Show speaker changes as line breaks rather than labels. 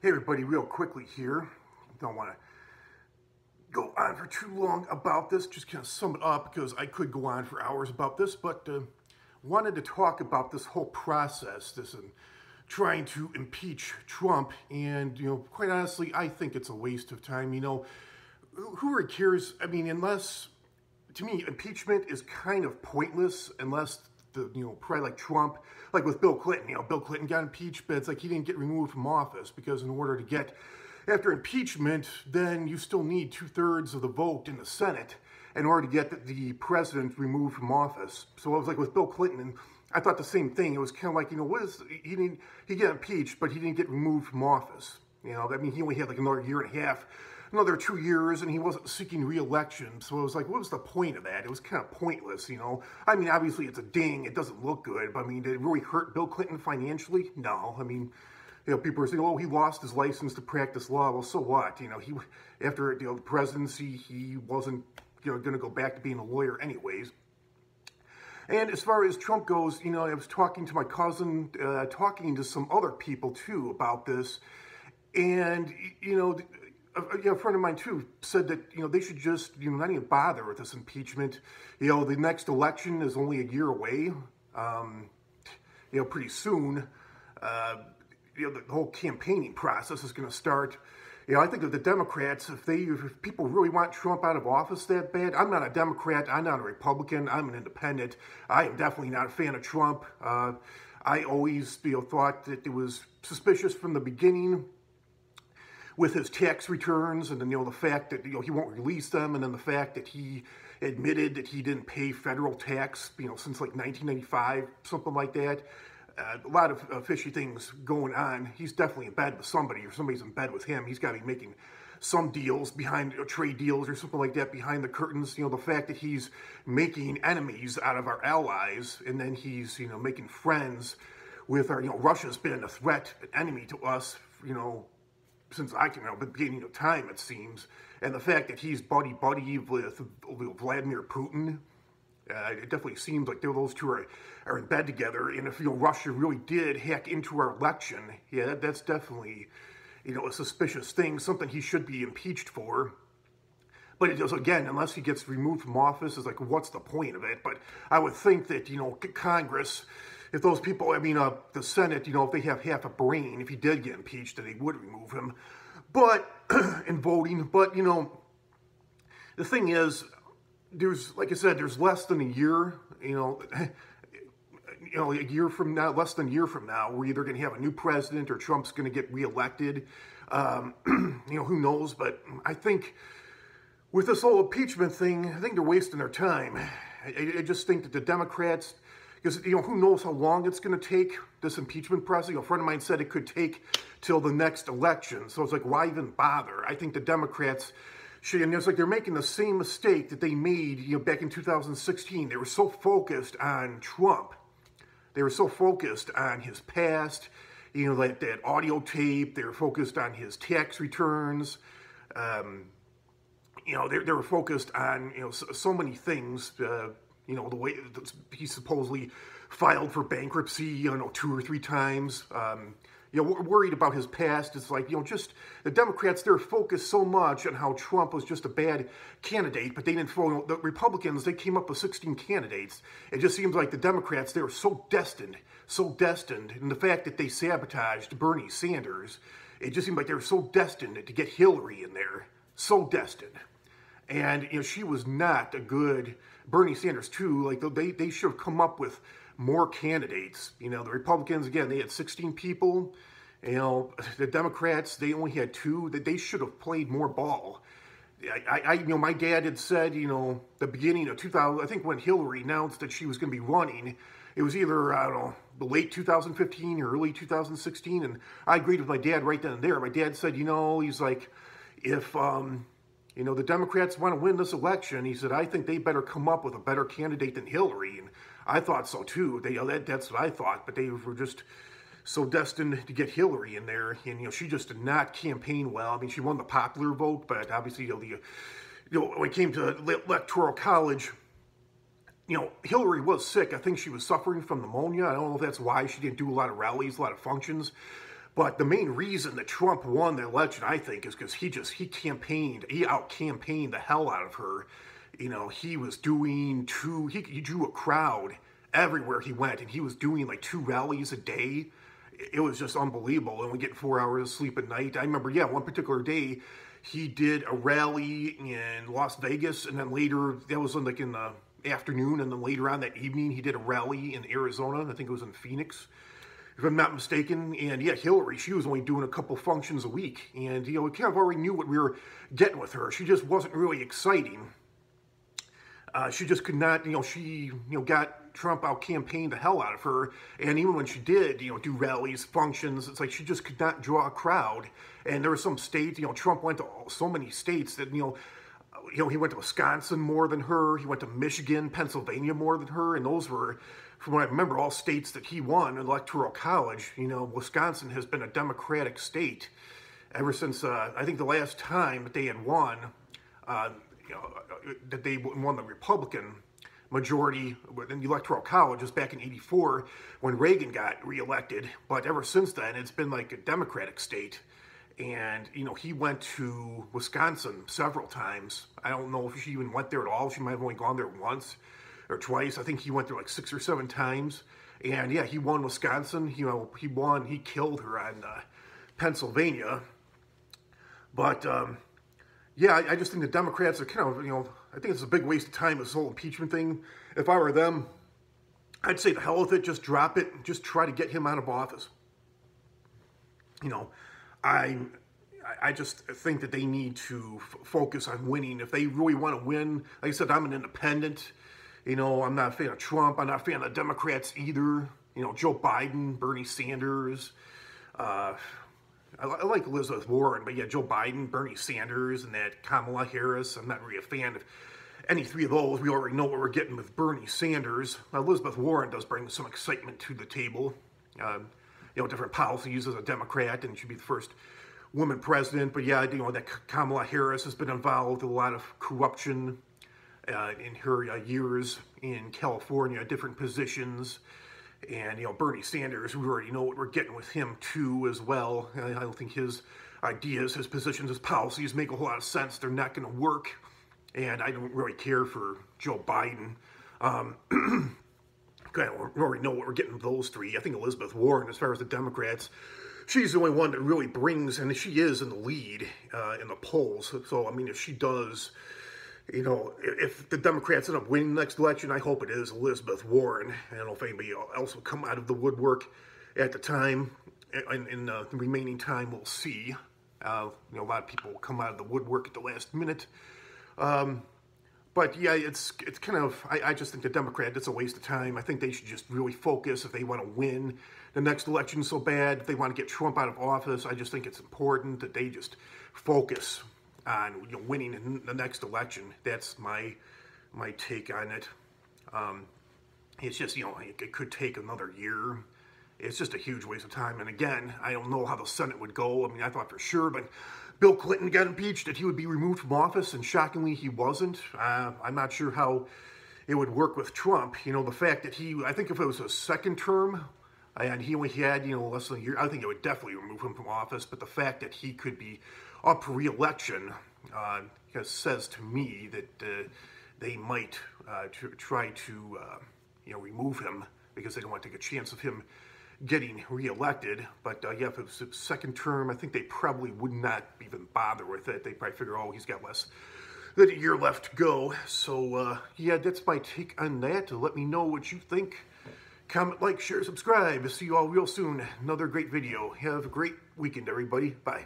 Hey everybody, real quickly here. Don't want to go on for too long about this. Just kind of sum it up because I could go on for hours about this, but wanted to talk about this whole process, this trying to impeach Trump. And quite honestly, I think it's a waste of time. Who really cares? I mean, unless to me, impeachment is kind of pointless unless probably like Trump, like with Bill Clinton. Bill Clinton got impeached, but it's like he didn't get removed from office because in order to get, after impeachment, then you still need 2/3 of the vote in the Senate in order to get the president removed from office. So it was like with Bill Clinton, and I thought the same thing. It was kind of like, he got impeached, but he didn't get removed from office. I mean, he only had like another year and a half, another 2 years, and he wasn't seeking re-election. So it was like, what was the point of that? It was kind of pointless, I mean, obviously it's a ding. It doesn't look good. But I mean, did it really hurt Bill Clinton financially? No. I mean, people are saying, oh, he lost his license to practice law. Well, so what? He after the presidency, he wasn't going to go back to being a lawyer anyways. And as far as Trump goes, I was talking to my cousin, talking to some other people too about this, and a friend of mine too said that they should just not even bother with this impeachment. The next election is only a year away. Pretty soon. The whole campaigning process is going to start. I think that the Democrats, if people really want Trump out of office that bad, I'm not a Democrat, I'm not a Republican, I'm an independent. I am definitely not a fan of Trump. I always thought that it was suspicious from the beginning with his tax returns, and then the fact that he won't release them, and then the fact that he admitted that he didn't pay federal tax since like 1995, something like that. A lot of fishy things going on. He's definitely in bed with somebody, or somebody's in bed with him. He's got to be making some deals behind trade deals or something like that behind the curtains. The fact that he's making enemies out of our allies, and then he's making friends with our Russia's been a threat, an enemy to us since the beginning of time, it seems. And the fact that he's buddy with Vladimir Putin. It definitely seems like those two are in bed together. And if Russia really did hack into our election, yeah, that's definitely a suspicious thing, something he should be impeached for. But it does, again, unless he gets removed from office, is like, what's the point of it? But I would think that Congress, if those people, the Senate, if they have half a brain, if he did get impeached, that they would remove him. But in voting, but the thing is, there's, like I said, there's less than a year, a year from now, less than a year from now, we're either going to have a new president or Trump's going to get reelected. Who knows? But I think with this whole impeachment thing, I think they're wasting their time. I just think that the Democrats, because, who knows how long it's going to take, this impeachment process. A friend of mine said it could take till the next election. So it's like, why even bother? I think the Democrats, and it's like they're making the same mistake that they made, back in 2016. They were so focused on Trump. They were so focused on his past, like that audio tape. They were focused on his tax returns. They were focused on, so many things. The way he supposedly filed for bankruptcy, 2 or 3 times. Worried about his past. It's like, just the Democrats, they're focused so much on how Trump was just a bad candidate, but they didn't follow. The Republicans, they came up with 16 candidates. It just seems like the Democrats, they were so destined, and the fact that they sabotaged Bernie Sanders, it just seemed like they were so destined to get Hillary in there, so destined. And, she was not a good, Bernie Sanders too, like they should have come up with more candidates. The Republicans, again, they had 16 people. The Democrats, they only had 2. That they should have played more ball. My dad had said, the beginning of 2000, I think when Hillary announced that she was going to be running, it was either, I don't know, the late 2015 or early 2016, and I agreed with my dad right then and there. My dad said, he's like, if, the Democrats want to win this election, he said, I think they better come up with a better candidate than Hillary. And I thought so too. That's what I thought, but they were just so destined to get Hillary in there, and she just did not campaign well. I mean, she won the popular vote, but obviously, when it came to electoral college, Hillary was sick. I think she was suffering from pneumonia. I don't know if that's why she didn't do a lot of rallies, a lot of functions. But the main reason that Trump won the election, I think, is because he out-campaigned the hell out of her. You know, he was doing he drew a crowd everywhere he went, and he was doing like 2 rallies a day. It was just unbelievable, and we get 4 hours of sleep at night. I remember, yeah, one particular day, he did a rally in Las Vegas, and then later, that was like in the afternoon, and then later on that evening, he did a rally in Arizona. I think it was in Phoenix, if I'm not mistaken. And yeah, Hillary, she was only doing a couple functions a week, and we kind of already knew what we were getting with her. She just wasn't really exciting. She just could not, she, got Trump out-campaigned the hell out of her. And even when she did, do rallies, functions, it's like she just could not draw a crowd. And there were some states, Trump went to so many states that, he went to Wisconsin more than her. He went to Michigan, Pennsylvania more than her. And those were, from what I remember, all states that he won in Electoral College. Wisconsin has been a Democratic state ever since, I think the last time that they had won, that they won the Republican majority in the Electoral College was back in '84 when Reagan got reelected. But ever since then, it's been like a Democratic state. And, he went to Wisconsin several times. I don't know if she even went there at all. She might have only gone there once or twice. I think he went there like 6 or 7 times. And yeah, he won Wisconsin. He killed her on Pennsylvania. But, yeah, I just think the Democrats are kind of, I think it's a big waste of time, this whole impeachment thing. If I were them, I'd say the hell with it, just drop it, and just try to get him out of office. I just think that they need to focus on winning. If they really want to win, like I said, I'm an independent. I'm not a fan of Trump. I'm not a fan of the Democrats either. Joe Biden, Bernie Sanders, I like Elizabeth Warren, but yeah, Joe Biden, Bernie Sanders, and that Kamala Harris. I'm not really a fan of any 3 of those. We already know what we're getting with Bernie Sanders. Now, Elizabeth Warren does bring some excitement to the table. Different policies as a Democrat, and she'd be the first woman president. But yeah, that Kamala Harris has been involved with a lot of corruption in her years in California, different positions. And, Bernie Sanders, we already know what we're getting with him, too, as well. I don't think his ideas, his positions, his policies make a whole lot of sense. They're not going to work. And I don't really care for Joe Biden. We already know what we're getting with those 3. I think Elizabeth Warren, as far as the Democrats, she's the only one that really brings, and she is in the lead in the polls. So, I mean, if she does... if the Democrats end up winning the next election, I hope it is Elizabeth Warren. I don't know if anybody else will come out of the woodwork at the time. In the remaining time, we'll see. A lot of people will come out of the woodwork at the last minute. But yeah, it's kind of, I just think the Democrat, it's a waste of time. I think they should just really focus if they want to win the next election so bad, if they want to get Trump out of office. I just think it's important that they just focus on winning in the next election. That's my take on it. It's just, it could take another year. It's just a huge waste of time. And again, I don't know how the Senate would go. I mean, I thought for sure, but Bill Clinton got impeached, that he would be removed from office, and shockingly, he wasn't. I'm not sure how it would work with Trump. The fact that I think if it was a second term, and he only had, less than a year, I think it would definitely remove him from office. But the fact that he could be up for re-election says to me that they might try to, remove him because they don't want to take a chance of him getting re-elected. But yeah, if it was a second term, I think they probably would not even bother with it. They probably figure, oh, he's got less than a year left to go. So yeah, that's my take on that. Let me know what you think. Comment, like, share, subscribe. See you all real soon. Another great video. Have a great weekend, everybody. Bye.